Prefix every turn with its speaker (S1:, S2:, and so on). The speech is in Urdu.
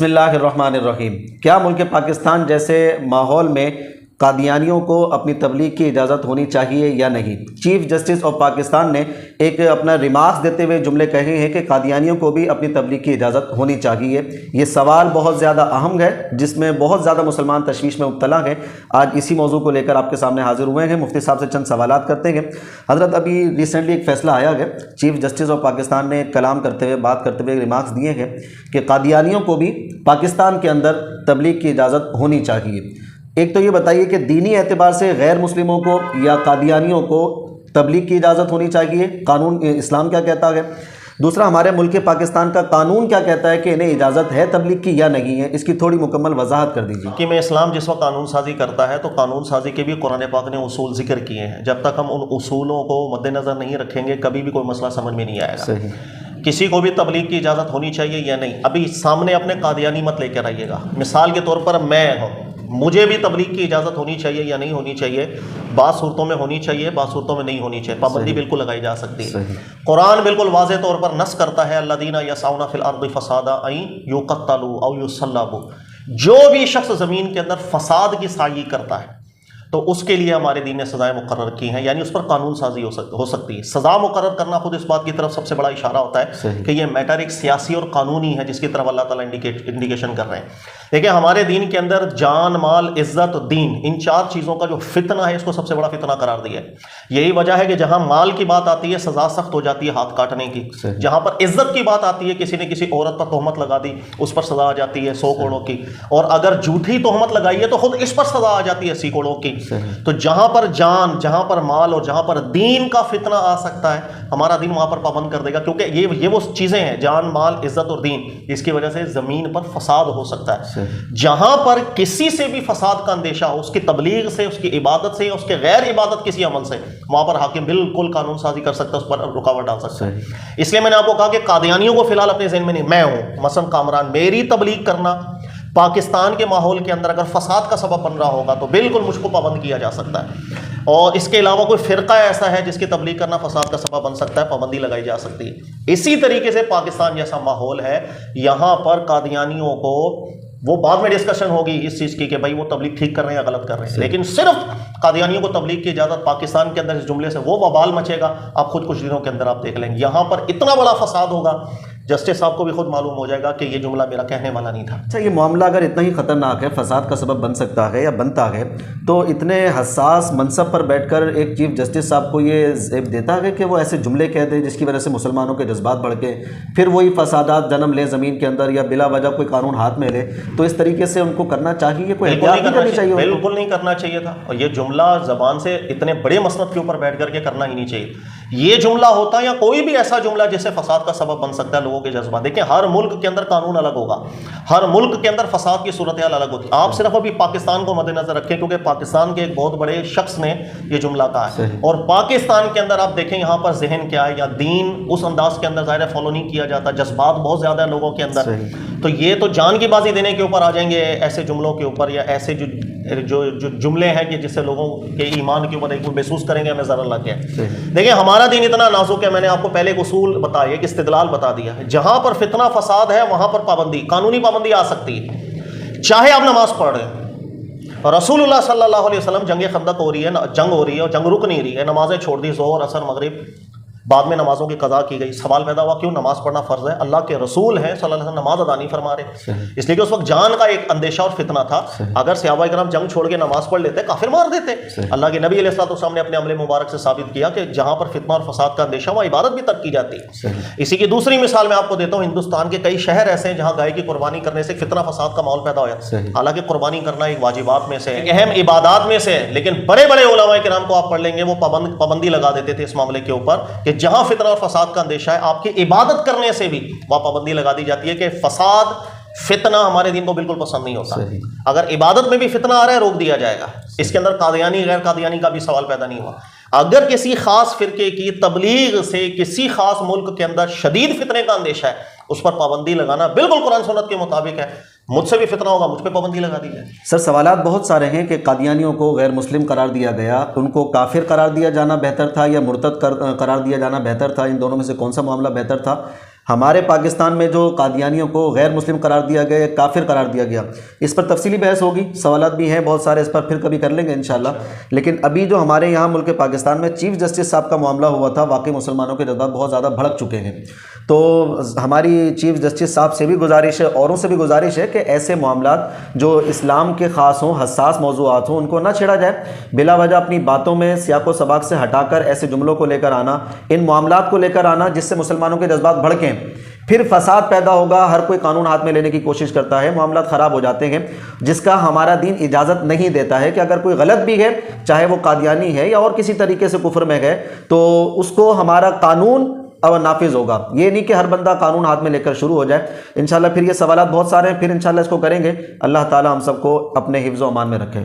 S1: بسم اللہ الرحمن الرحیم۔ کیا ملک پاکستان جیسے ماحول میں قادیانیوں کو اپنی تبلیغ کی اجازت ہونی چاہیے یا نہیں؟ چیف جسٹس آف پاکستان نے ایک اپنا ریمارکس دیتے ہوئے جملے کہے ہیں کہ قادیانیوں کو بھی اپنی تبلیغ کی اجازت ہونی چاہیے۔ یہ سوال بہت زیادہ اہم ہے جس میں بہت زیادہ مسلمان تشویش میں مبتلا ہیں۔ آج اسی موضوع کو لے کر آپ کے سامنے حاضر ہوئے ہیں، مفتی صاحب سے چند سوالات کرتے ہیں۔ حضرت، ابھی ریسنٹلی ایک فیصلہ آیا ہے، چیف جسٹس آف پاکستان نے کلام کرتے ہوئے بات کرتے ہوئے ریمارکس دیے ہیں کہ قادیانیوں کو بھی پاکستان کے اندر تبلیغ کی اجازت ہونی چاہیے۔ ایک تو یہ بتائیے کہ دینی اعتبار سے غیر مسلموں کو یا قادیانیوں کو تبلیغ کی اجازت ہونی چاہیے، قانون اسلام کیا کہتا ہے؟ دوسرا، ہمارے ملک پاکستان کا قانون کیا کہتا ہے کہ انہیں اجازت ہے تبلیغ کی یا نہیں ہے؟ اس کی تھوڑی مکمل وضاحت کر دیجیے۔
S2: کہ میں اسلام جس وقت قانون سازی کرتا ہے تو قانون سازی کے بھی قرآن پاک نے اصول ذکر کیے ہیں۔ جب تک ہم ان اصولوں کو مد نظر نہیں رکھیں گے کبھی بھی کوئی مسئلہ سمجھ میں نہیں آئے گا۔
S1: صحیح۔
S2: کسی کو بھی تبلیغ کی اجازت ہونی چاہیے یا نہیں؟ ابھی سامنے اپنے قادیانی مت لے کر آئیے گا۔ مثال کے طور پر میں ہوں، مجھے بھی تبلیغ کی اجازت ہونی چاہیے یا نہیں ہونی چاہیے؟ بعض صورتوں میں ہونی چاہیے، بعض صورتوں میں نہیں ہونی چاہیے۔ پابندی بالکل لگائی جا سکتی ہے۔ قرآن بالکل واضح طور پر نص کرتا ہے، الذین یسعون فی الارض فسادا ان یقتلوا او یصلبوا۔ جو بھی شخص زمین کے اندر فساد کی سعی کرتا ہے تو اس کے لیے ہمارے دین نے سزائیں مقرر کی ہیں، یعنی اس پر قانون سازی ہو سکتی ہے۔ سزا مقرر کرنا خود اس بات کی طرف سب سے بڑا اشارہ ہوتا ہے کہ یہ میٹر ایک سیاسی اور قانونی ہے جس کی طرف اللہ تعالیٰ انڈیکیشن کر رہے ہیں۔ دیکھیں، ہمارے دین کے اندر جان، مال، عزت، دین، ان چار چیزوں کا جو فتنہ ہے اس کو سب سے بڑا فتنہ قرار دیا ہے۔ یہی وجہ ہے کہ جہاں مال کی بات آتی ہے سزا سخت ہو جاتی ہے ہاتھ کاٹنے کی، جہاں پر عزت کی بات آتی ہے کسی نے کسی عورت پر تہمت لگا دی اس پر سزا آ جاتی ہے 100 کروڑوں کی، اور اگر جھوٹی تہمت لگائی ہے تو خود اس پر سزا آ جاتی ہے 80 کروڑوں کی۔ تو جہاں پر جان، جہاں پر مال اور جہاں پر دین کا فتنہ آ سکتا ہے ہمارا دین وہاں پر پابند کر دے گا، کیونکہ یہ وہ چیزیں ہیں، جان، مال، عزت اور دین، اس کی وجہ سے زمین پر فساد ہو سکتا ہے۔ جہاں پر کسی سے بھی فساد کا اندیشہ ہو، اس کی تبلیغ سے، اس کی عبادت سے، اس کے غیر عبادت کسی عمل سے، وہاں پر حاکم بالکل قانون سازی کر سکتا ہے، اس پر رکاوٹ ڈال سکتا ہے۔ اس لیے میں نے آپ کو کہا کہ قادیانیوں کو فی الحال اپنے ذہن میں نہیں، میں ہوں مثلا کامران، میری تبلیغ کرنا پاکستان کے ماحول کے اندر اگر فساد کا سبب بن رہا ہوگا تو بالکل مجھ کو پابند کیا جا سکتا ہے، اور اس کے علاوہ کوئی فرقہ ایسا ہے جس کی تبلیغ کرنا فساد کا سبب بن سکتا ہے، پابندی لگائی جا سکتی ہے۔ اسی طریقے سے پاکستان جیسا ماحول ہے، یہاں پر قادیانیوں کو وہ بعد میں ڈسکشن ہوگی اس چیز کی کہ بھائی وہ تبلیغ ٹھیک کر رہے ہیں یا غلط کر رہے ہیں، لیکن صرف قادیانیوں کو تبلیغ کی اجازت پاکستان کے اندر اس جملے سے وہ وبال مچے گا، آپ خود کچھ دنوں کے اندر آپ دیکھ لیں گے یہاں پر اتنا بڑا فساد ہوگا، جسٹس صاحب کو بھی خود معلوم ہو جائے گا کہ یہ جملہ میرا کہنے والا نہیں تھا۔
S1: اچھا، یہ معاملہ اگر اتنا ہی خطرناک ہے، فساد کا سبب بن سکتا ہے یا بنتا ہے، تو اتنے حساس منصب پر بیٹھ کر ایک چیف جسٹس صاحب کو یہ زیب دیتا ہے کہ وہ ایسے جملے کہہ دیں جس کی وجہ سے مسلمانوں کے جذبات بڑھ کے پھر وہی فسادات جنم لے زمین کے اندر، یا بلا وجہ کوئی قانون ہاتھ میں لے؟ تو اس طریقے سے ان کو کرنا چاہیے، کوئی احتیاط نہیں کرنی چاہیے؟
S2: بالکل نہیں کرنا چاہیے تھا، اور یہ جملہ زبان سے اتنے بڑے مسند کے اوپر بیٹھ کر کے کرنا ہی نہیں چاہیے۔ یہ جملہ ہوتا یا کوئی بھی ایسا جملہ جس سے فساد کا سبب بن سکتا ہے لوگوں کے جذبات، دیکھیں ہر ملک کے اندر قانون الگ ہوگا، ہر ملک کے اندر فساد کی صورتحال الگ ہوتی ہے۔ آپ صرف ابھی پاکستان کو مد نظر رکھیں کیونکہ پاکستان کے ایک بہت بڑے شخص نے یہ جملہ کہا ہے، اور پاکستان کے اندر آپ دیکھیں یہاں پر ذہن کیا ہے، یا دین اس انداز کے اندر ظاہر ہے فالو نہیں کیا جاتا، جذبات بہت زیادہ ہیں لوگوں کے اندر، تو یہ تو جان کی بازی دینے کے اوپر آ جائیں گے ایسے جملوں کے اوپر، یا ایسے جو جملے ہیں کہ جس سے لوگوں کے ایمان کے اوپر ایک محسوس کریں گے ہمیں ضرر لگ گیا۔ دیکھیں ہمارا دین اتنا نازک ہے، میں نے آپ کو پہلے ایک اصول بتایا، ایک استدلال بتا دیا ہے، جہاں پر فتنہ فساد ہے وہاں پر پابندی، قانونی پابندی آ سکتی ہے، چاہے آپ نماز پڑھ رہے ہیں۔ رسول اللہ صلی اللہ علیہ وسلم جنگ خندق ہو رہی ہے، جنگ ہو رہی ہے اور جنگ رک نہیں رہی ہے، نمازیں چھوڑ دی، ظہر، عصر، مغرب، بعد میں نمازوں کی قضا کی گئی۔ سوال پیدا ہوا کیوں؟ نماز پڑھنا فرض ہے، اللہ کے رسول ہیں صلی اللہ علیہ وسلم نماز ادا نہیں فرما رہے، اس لیے کہ اس وقت جان کا ایک اندیشہ اور فتنہ تھا، اگر صحابہ کرام جنگ چھوڑ کے نماز پڑھ لیتے کافر مار دیتے۔ اللہ کے نبی علیہ الصلوۃ والسلام نے اپنے عمل مبارک سے ثابت کیا کہ جہاں پر فتنہ اور فساد کا اندیشہ وہاں عبادت بھی ترک کی جاتی ہے۔ اسی کی دوسری مثال میں آپ کو دیتا ہوں، ہندوستان کے کئی شہر ایسے ہیں جہاں گائے کی قربانی کرنے سے فتنہ فساد کا ماحول پیدا ہوا، حالانکہ قربانی کرنا ایک واجبات میں سے، ایک اہم عبادات میں سے، لیکن بڑے بڑے علماء کرام کو آپ پڑھ لیں گے وہ پابندی لگا دیتے تھے اس معاملے کے اوپر کہ جہاں فتنہ اور فساد کا اندیشہ ہے آپ کی عبادت کرنے سے بھی وہاں پابندی لگا دی جاتی ہے کہ فساد، فتنہ ہمارے دین کو بالکل پسند نہیں ہوتا، اگر عبادت میں بھی فتنہ آ رہا ہے روک دیا جائے گا۔ اس کے اندر قادیانی غیر قادیانی کا بھی سوال پیدا نہیں ہوا۔ اگر کسی خاص فرقے کی تبلیغ سے کسی خاص ملک کے اندر شدید فتنے کا اندیشہ ہے اس پر پابندی لگانا بالکل قرآن سنت کے مطابق ہے، مجھ سے بھی فتنہ ہوگا مجھ پہ پابندی لگا دی جائے۔
S1: سر سوالات بہت سارے ہیں کہ قادیانیوں کو غیر مسلم قرار دیا گیا، ان کو کافر قرار دیا جانا بہتر تھا یا مرتد قرار دیا جانا بہتر تھا؟ ان دونوں میں سے کون سا معاملہ بہتر تھا؟ ہمارے پاکستان میں جو قادیانیوں کو غیر مسلم قرار دیا گیا یا کافر قرار دیا گیا، اس پر تفصیلی بحث ہوگی، سوالات بھی ہیں بہت سارے، اس پر پھر کبھی کر لیں گے انشاءاللہ۔ لیکن ابھی جو ہمارے یہاں ملک پاکستان میں چیف جسٹس صاحب کا معاملہ ہوا تھا، واقعی مسلمانوں کے جذبات بہت زیادہ بھڑک چکے ہیں۔ تو ہماری چیف جسٹس صاحب سے بھی گزارش ہے، اوروں سے بھی گزارش ہے کہ ایسے معاملات جو اسلام کے خاص ہوں، حساس موضوعات ہوں، ان کو نہ چھیڑا جائے۔ بلا وجہ اپنی باتوں میں سیاق و سباق سے ہٹا کر ایسے جملوں کو لے کر آنا، ان معاملات کو لے کر آنا جس سے مسلمانوں کے جذبات بھڑکیں، پھر فساد پیدا ہوگا، ہر کوئی قانون ہاتھ میں لینے کی کوشش کرتا ہے، معاملات خراب ہو جاتے ہیں، جس کا ہمارا دین اجازت نہیں دیتا ہے کہ اگر کوئی غلط بھی ہے، چاہے وہ قادیانی ہے یا اور کسی طریقے سے کفر میں ہے، تو اس کو ہمارا قانون اب نافذ ہوگا۔ یہ نہیں کہ ہر بندہ قانون ہاتھ میں لے کر شروع ہو جائے۔ انشاءاللہ پھر یہ سوالات بہت سارے ہیں، پھر انشاءاللہ اس کو کریں گے۔ اللہ تعالی ہم سب کو اپنے حفظ و امان میں رکھے۔